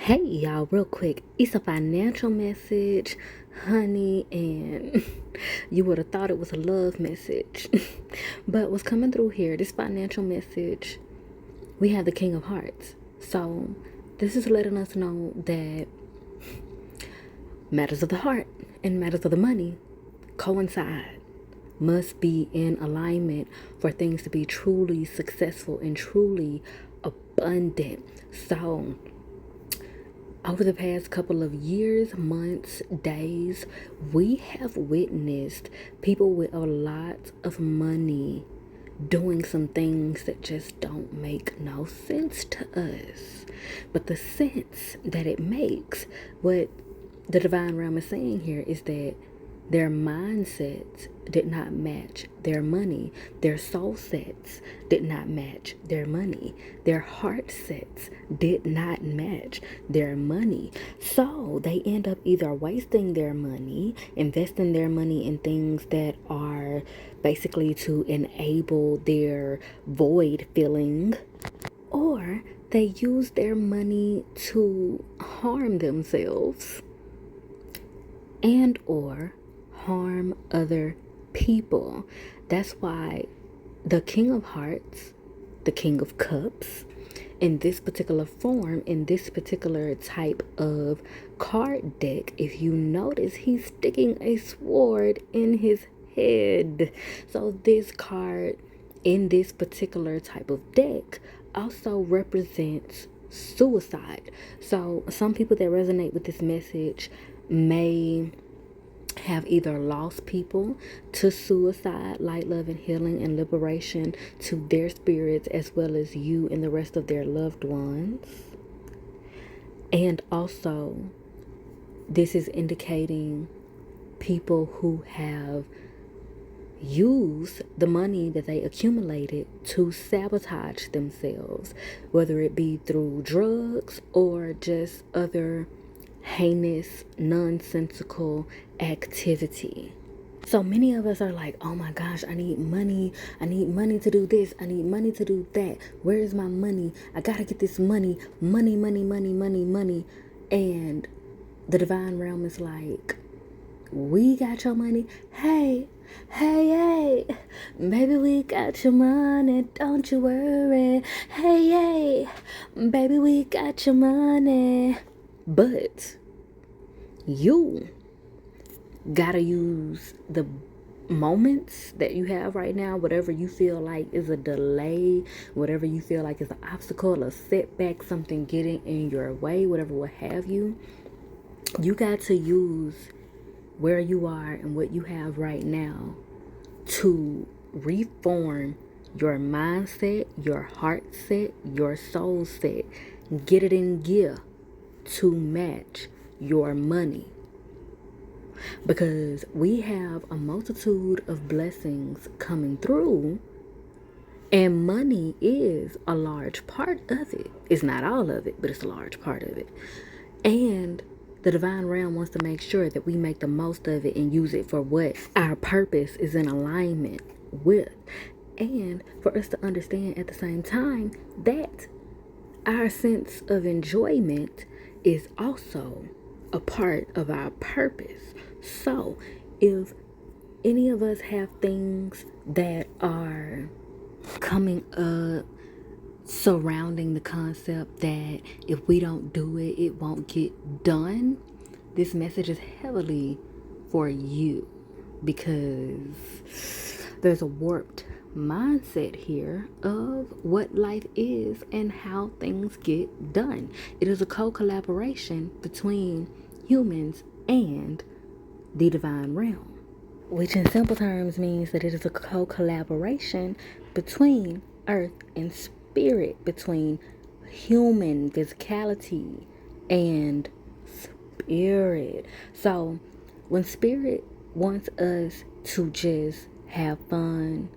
Hey y'all, real quick, it's a financial message, honey, and you would have thought it was a love message. But what's coming through here, this financial message, we have the King of Hearts. So this is letting us know that matters of the heart and matters of the money coincide, must be in alignment for things to be truly successful and truly abundant. So over the past couple of years, months, days, we have witnessed people with a lot of money doing some things that just don't make no sense to us. But the sense that it makes, what the divine realm is saying here is that their mindsets did not match their money. Their soul sets did not match their money. Their heart sets did not match their money. So they end up either wasting their money, investing their money in things that are basically to enable their void feeling, or they use their money to harm themselves and or harm other people. That's why the King of Hearts, the King of Cups, in this particular form, in this particular type of card deck, if you notice, he's sticking a sword in his head. So this card in this particular type of deck also represents suicide. So some people that resonate with this message may have either lost people to suicide, light, love, and healing and liberation to their spirits, as well as you and the rest of their loved ones. And also, this is indicating people who have used the money that they accumulated to sabotage themselves, whether it be through drugs or just other heinous, nonsensical activity. So many of us are like, oh my gosh, I need money. I need money to do this. I need money to do that. Where is my money? I gotta get this money. Money, money, money, money, money. And the divine realm is like, we got your money. Hey, hey, hey, baby, we got your money. Don't you worry. Hey, hey, baby, we got your money. But you gotta use the moments that you have right now, whatever you feel like is a delay, whatever you feel like is an obstacle, a setback, something getting in your way, whatever will have you. You got to use where you are and what you have right now to reform your mindset, your heart set, your soul set. Get it in gear to match your money, because we have a multitude of blessings coming through, and money is a large part of it. It's not all of it, but it's a large part of it. And the divine realm wants to make sure that we make the most of it and use it for what our purpose is in alignment with, and for us to understand at the same time that our sense of enjoyment is also a part of our purpose. So if any of us have things that are coming up surrounding the concept that if we don't do it, it won't get done, this message is heavily for you, because there's a warped mindset here of what life is and how things get done. It is a co-collaboration between humans and the divine realm, which in simple terms means that it is a co-collaboration between earth and spirit, between human physicality and spirit. So when spirit wants us to just have fun,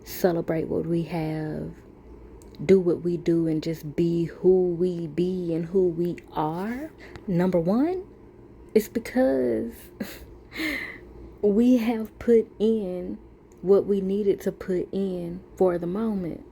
celebrate what we have, do what we do, and just be who we be and who we are, number one, it's because we have put in what we needed to put in for the moment.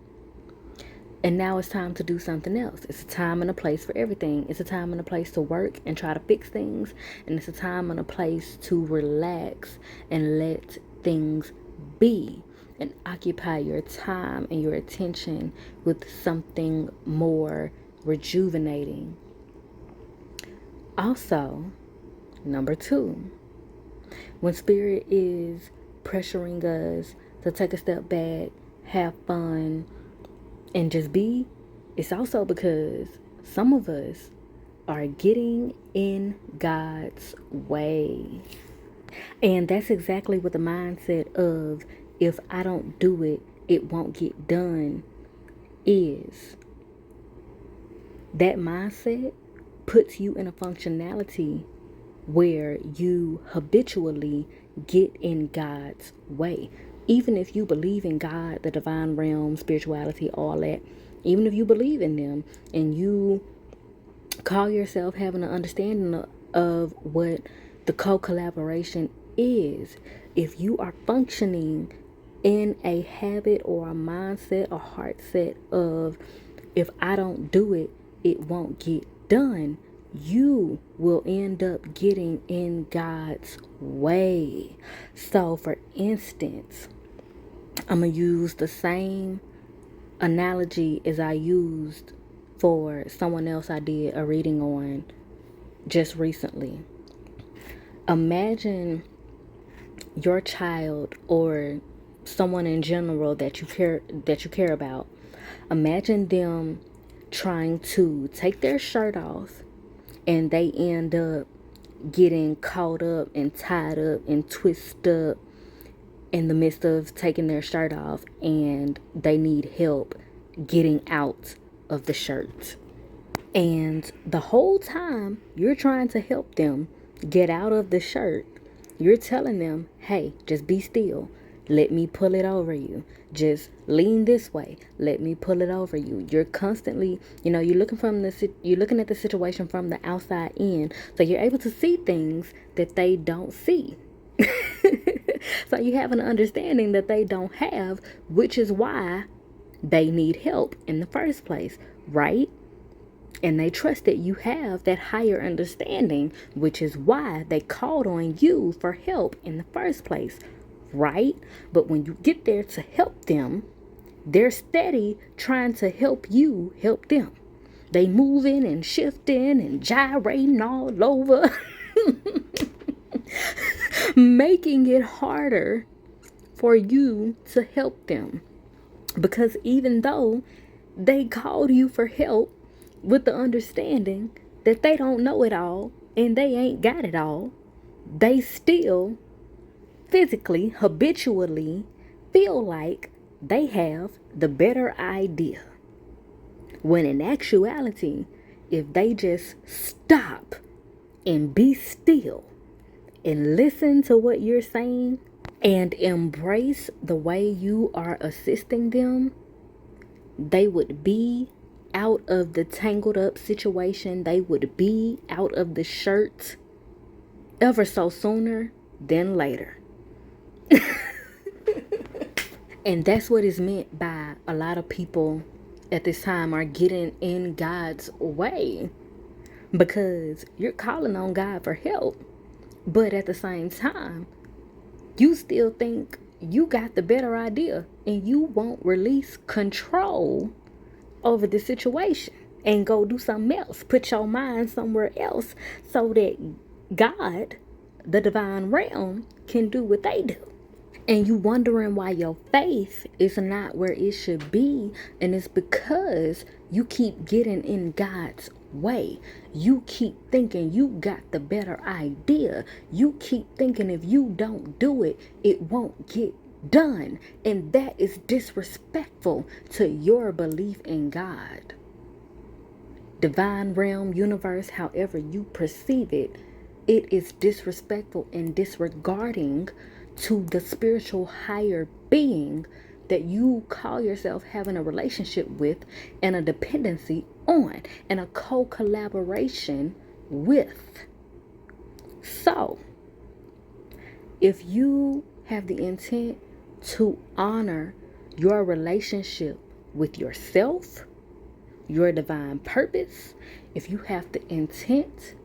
And now it's time to do something else. It's a time and a place for everything. It's a time and a place to work and try to fix things. And it's a time and a place to relax and let things be. And occupy your time and your attention with something more rejuvenating. Also, number 2, when Spirit is pressuring us to take a step back, have fun, and just be, it's also because some of us are getting in God's way. And that's exactly what the mindset of, if I don't do it, it won't get done is. That mindset puts you in a functionality where you habitually get in God's way. Even if you believe in God, the divine realm, spirituality, all that, even if you believe in them and you call yourself having an understanding of what the co-collaboration is, if you are functioning in a habit or a mindset or heart set of, if I don't do it, it won't get done, you will end up getting in God's way. So for instance, I'm going to use the same analogy as I used for someone else I did a reading on just recently. Imagine your child or someone in general that you care about. Imagine them trying to take their shirt off and they end up getting caught up and tied up and twisted up in the midst of taking their shirt off, and they need help getting out of the shirt. And the whole time you're trying to help them get out of the shirt, you're telling them, hey, just be still. Let me pull it over you. Just lean this way. Let me pull it over you. You're constantly, you're looking at the situation from the outside in, so you're able to see things that they don't see. So you have an understanding that they don't have, which is why they need help in the first place, right? And they trust that you have that higher understanding, which is why they called on you for help in the first place, right? But when you get there to help them, they're steady trying to help you help them. They moving and shifting and gyrating all over, making it harder for you to help them. Because even though they called you for help with the understanding that they don't know it all and they ain't got it all, they still physically, habitually feel like they have the better idea. When in actuality, if they just stop and be still and listen to what you're saying and embrace the way you are assisting them, they would be out of the tangled up situation. They would be out of the shirt ever so sooner than later. And that's what is meant by a lot of people at this time are getting in God's way, because you're calling on God for help, but at the same time you still think you got the better idea and you won't release control over the situation and go do something else. Put your mind somewhere else so that God, the divine realm, can do what they do. And you wondering why your faith is not where it should be. And it's because you keep getting in God's way. You keep thinking you got the better idea. You keep thinking if you don't do it, it won't get done. And that is disrespectful to your belief in God. Divine realm, universe, however you perceive it, it is disrespectful and disregarding to the spiritual higher being that you call yourself having a relationship with and a dependency on and a co-collaboration with. So, if you have the intent to honor your relationship with yourself, your divine purpose, if you have the intent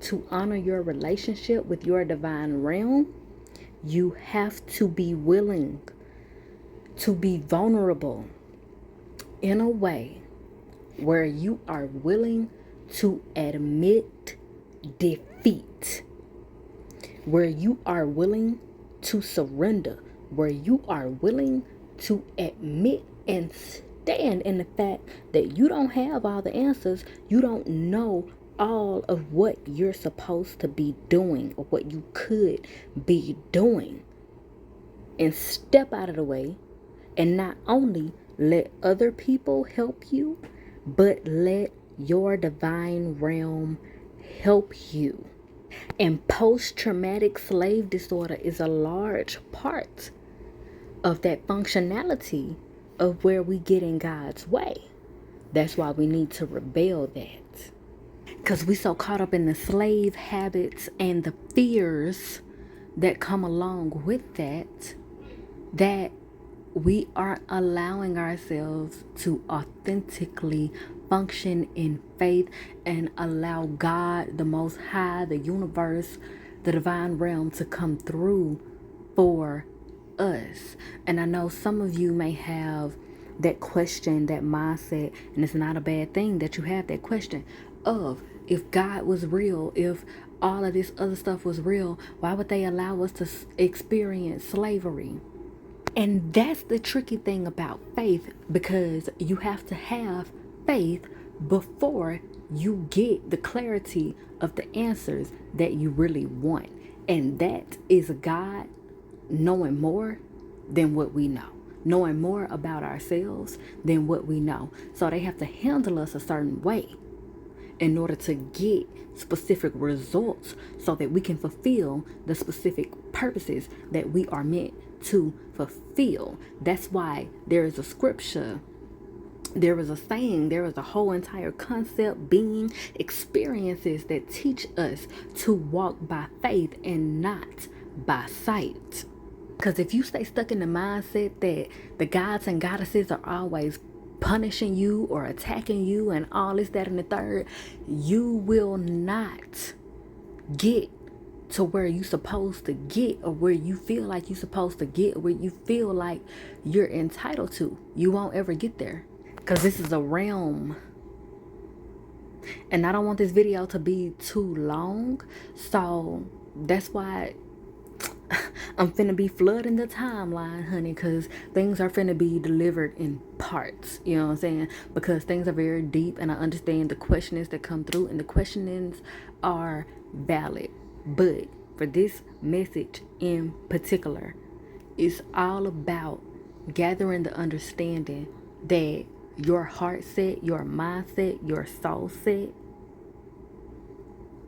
to honor your relationship with your divine realm, you have to be willing to be vulnerable in a way where you are willing to admit defeat, where you are willing to surrender, where you are willing to admit and stand in the fact that you don't have all the answers, you don't know all of what you're supposed to be doing or what you could be doing, and step out of the way and not only let other people help you, but let your divine realm help you. And post-traumatic slave disorder is a large part of that functionality of where we get in God's way. That's why we need to rebel that. Because we so caught up in the slave habits and the fears that come along with that, that we aren't allowing ourselves to authentically function in faith and allow God, the Most High, the universe, the divine realm to come through for us. And I know some of you may have that question, that mindset, and it's not a bad thing that you have that question of, if God was real, if all of this other stuff was real, why would they allow us to experience slavery? And that's the tricky thing about faith, because you have to have faith before you get the clarity of the answers that you really want. And that is God knowing more than what we know, knowing more about ourselves than what we know. So they have to handle us a certain way in order to get specific results so that we can fulfill the specific purposes that we are meant to fulfill. That's why there is a scripture, there is a saying, there is a whole entire concept, being, experiences that teach us to walk by faith and not by sight. Because if you stay stuck in the mindset that the gods and goddesses are always punishing you or attacking you and all this, that, and the third, you will not get to where you're supposed to get, or where you feel like you're supposed to get, or where you feel like you're entitled to. You won't ever get there, because this is a realm. And I don't want this video to be too long, so that's why I'm finna be flooding the timeline, honey, because things are finna be delivered in parts. You know what I'm saying? Because things are very deep, and I understand the questionings that come through, and the questionings are valid. But for this message in particular, it's all about gathering the understanding that your heart set, your mindset, your soul set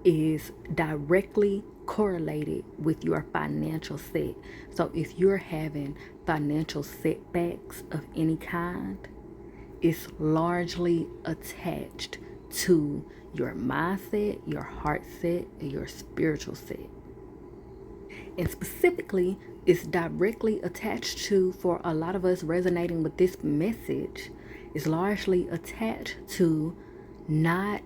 is directly correlated with your financial set. So if you're having financial setbacks of any kind, it's largely attached to your mindset, your heart set, and your spiritual set. And specifically, it's directly attached to, for a lot of us resonating with this message, is largely attached to not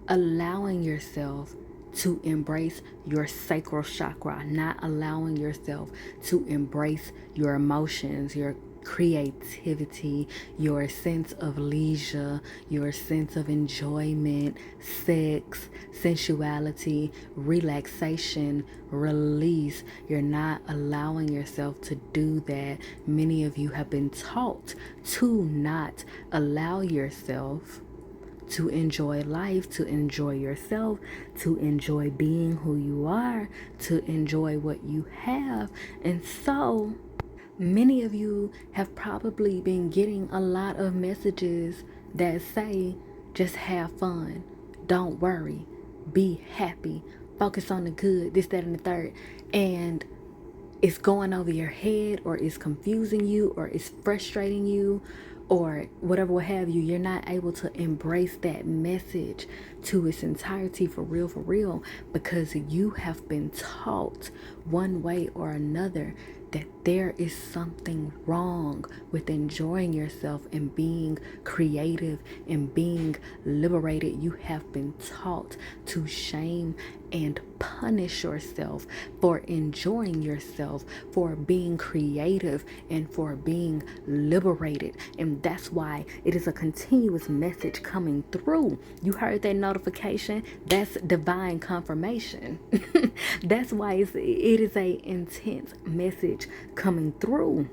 allowing yourself to embrace your sacral chakra, not allowing yourself to embrace your emotions, your creativity, your sense of leisure, your sense of enjoyment, sex, sensuality, relaxation, release. You're not allowing yourself to do that. Many of you have been taught to not allow yourself to enjoy life, to enjoy yourself, to enjoy being who you are, to enjoy what you have. And so many of you have probably been getting a lot of messages that say, just have fun, don't worry, be happy, focus on the good, this, that, and the third. And it's going over your head, or it's confusing you, or it's frustrating you, or whatever will have you. You're not able to embrace that message to its entirety for real, because you have been taught one way or another that there is something wrong with enjoying yourself and being creative and being liberated. You have been taught to shame and punish yourself for enjoying yourself, for being creative, and for being liberated. And that's why it is a continuous message coming through. You heard that notification? That's divine confirmation. That's why it is a intense message coming through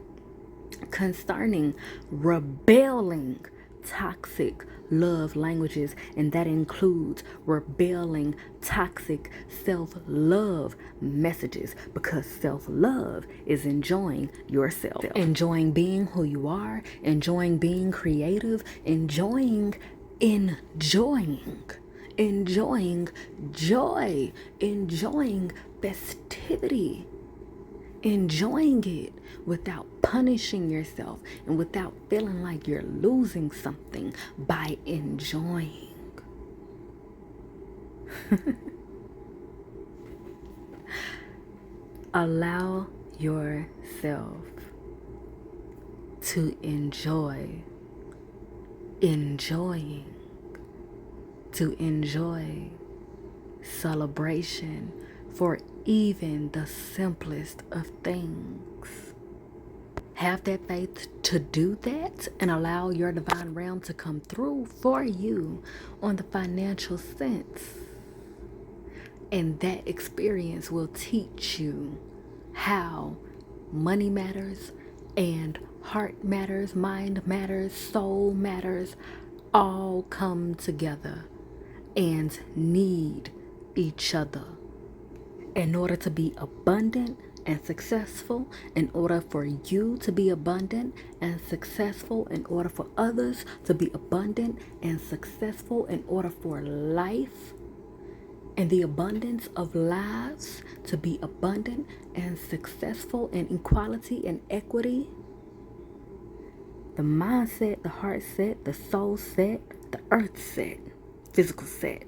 concerning rebelling toxic love languages, and that includes rebelling toxic self-love messages, because self-love is enjoying yourself, enjoying being who you are, enjoying being creative, enjoying joy, enjoying festivity, enjoying it without punishing yourself and without feeling like you're losing something by enjoying. Allow yourself to enjoy enjoying, to enjoy celebration for even the simplest of things. Have that faith to do that and allow your divine realm to come through for you on the financial sense. And that experience will teach you how money matters and heart matters, mind matters, soul matters, all come together and need each other in order to be abundant and successful, in order for you to be abundant and successful, in order for others to be abundant and successful, in order for life and the abundance of lives to be abundant and successful, and equality and equity. The mindset, the heart set, the soul set, the earth set, physical set,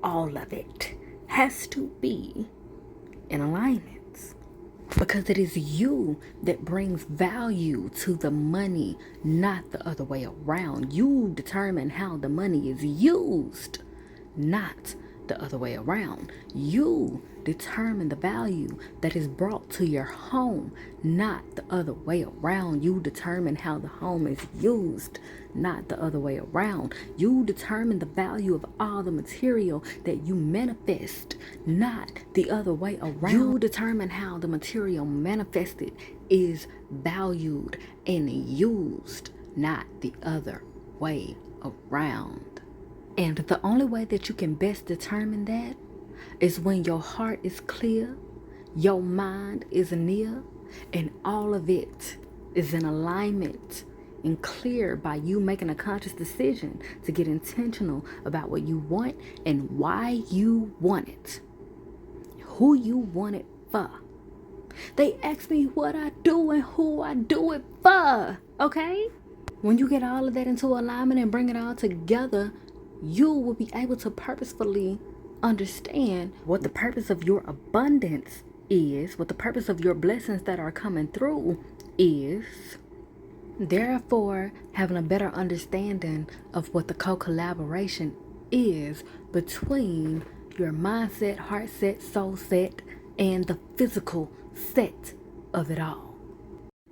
all of it has to be in alignment. Because it is you that brings value to the money, not the other way around. You determine how the money is used, not the other way around. You determine the value that is brought to your home, not the other way around. You determine how the home is used, not the other way around. You determine the value of all the material that you manifest, not the other way around. You determine how the material manifested is valued and used, not the other way around. And the only way that you can best determine that is when your heart is clear, your mind is near, and all of it is in alignment and clear by you making a conscious decision to get intentional about what you want and why you want it, who you want it for. They ask me what I do and who I do it for, okay? When you get all of that into alignment and bring it all together, you will be able to purposefully understand what the purpose of your abundance is, what the purpose of your blessings that are coming through is. Therefore, having a better understanding of what the co-collaboration is between your mindset, heart set, soul set, and the physical set of it all.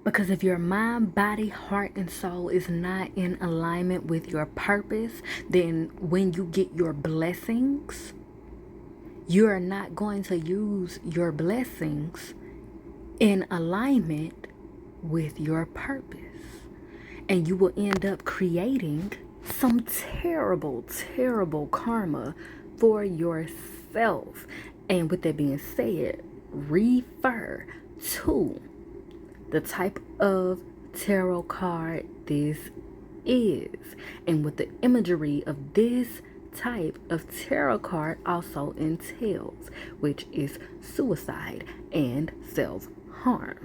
Because if your mind, body, heart, and soul is not in alignment with your purpose, then when you get your blessings, you are not going to use your blessings in alignment with your purpose. And you will end up creating some terrible, terrible karma for yourself. And with that being said, refer to the type of tarot card this is, and what the imagery of this type of tarot card also entails, which is suicide and self-harm.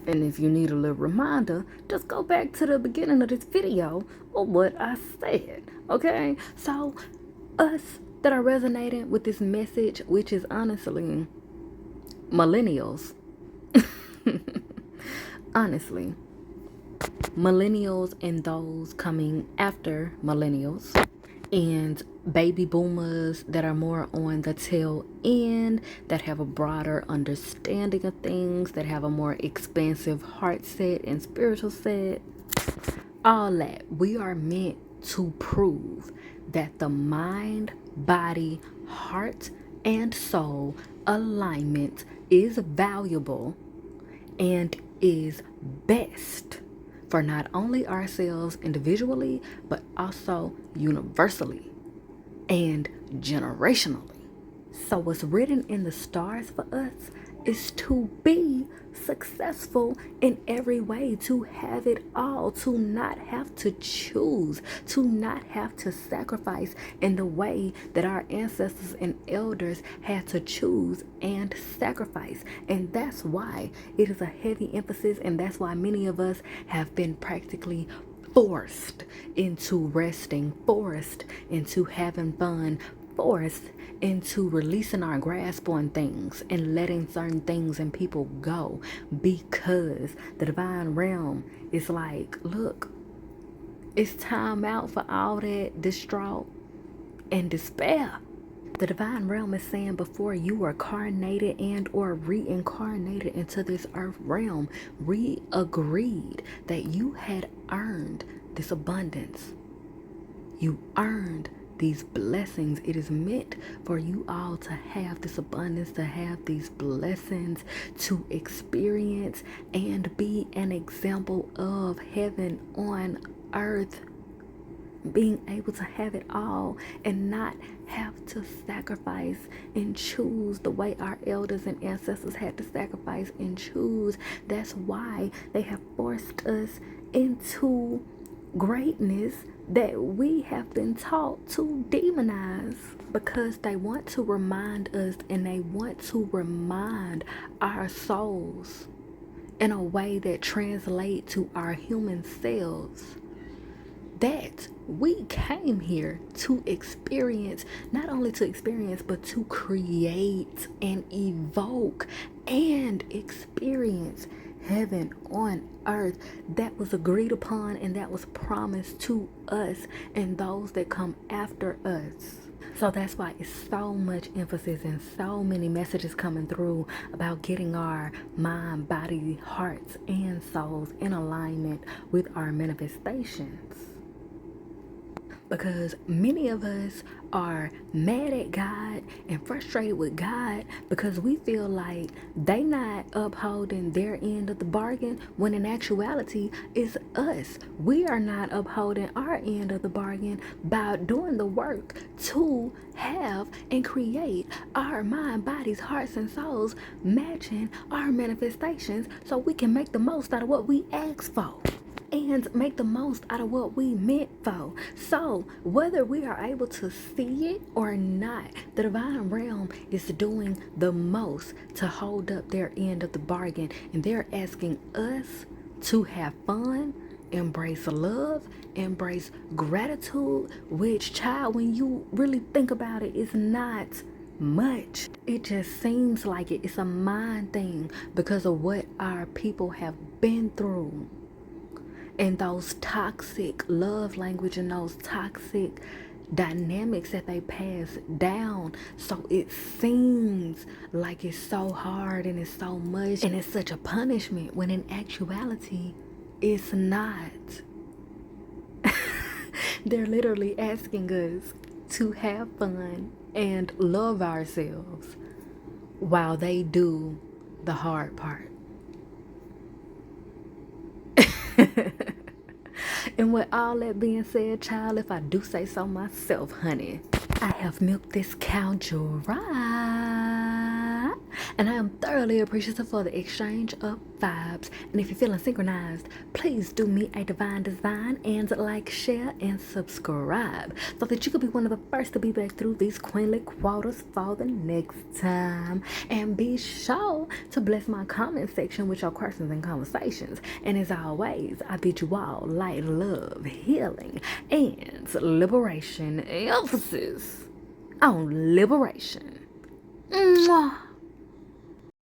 And if you need a little reminder, just go back to the beginning of this video of what I said, okay? So us that are resonating with this message, which is honestly millennials, honestly, millennials and those coming after millennials and baby boomers that are more on the tail end, that have a broader understanding of things, that have a more expansive heart set and spiritual set, all that. We are meant to prove that the mind, body, heart, and soul alignment is valuable and is best for not only ourselves individually, but also universally and generationally. So what's written in the stars for us is to be successful in every way, to have it all, to not have to choose, to not have to sacrifice in the way that our ancestors and elders had to choose and sacrifice. And that's why it is a heavy emphasis, and that's why many of us have been practically forced into resting, forced into having fun, forced into releasing our grasp on things and letting certain things and people go, because the divine realm is like, look, it's time out for all that distraught and despair. The divine realm is saying, before you were carnated and or reincarnated into this earth realm, we agreed that you had earned this abundance. You earned these blessings. It is meant for you all to have this abundance, to have these blessings, to experience and be an example of heaven on earth. Being able to have it all and not have to sacrifice and choose the way our elders and ancestors had to sacrifice and choose. That's why they have forced us into greatness that we have been taught to demonize, because they want to remind us and they want to remind our souls in a way that translates to our human selves that we came here to experience, not only to experience, but to create and evoke and experience heaven on earth that was agreed upon and that was promised to us and those that come after us. So that's why it's so much emphasis and so many messages coming through about getting our mind, body, hearts, and souls in alignment with our manifestations. Because many of us are mad at God and frustrated with God because we feel like they not upholding their end of the bargain, when in actuality it's us. We are not upholding our end of the bargain by doing the work to have and create our mind, bodies, hearts, and souls matching our manifestations, so we can make the most out of what we ask for and make the most out of what we meant for. So whether we are able to see it or not, the divine realm is doing the most to hold up their end of the bargain, and they're asking us to have fun, embrace love, embrace gratitude, which, child, when you really think about it, is not much. It just seems like it. It's a mind thing because of what our people have been through, and those toxic love language and those toxic dynamics that they pass down. So it seems like it's so hard and it's so much and it's such a punishment, when in actuality it's not. They're literally asking us to have fun and love ourselves while they do the hard part. And with all that being said, child, if I do say so myself, honey, I have milked this cow dry, and I am thoroughly appreciative for the exchange of vibes. And if you're feeling synchronized, please do me a divine design and like, share, and subscribe so that you could be one of the first to be back through these queenly quotas for the next time. And be sure to bless my comment section with your questions and conversations. And as always, I bid you all light, love, healing, and liberation. Emphasis on liberation. Mwah.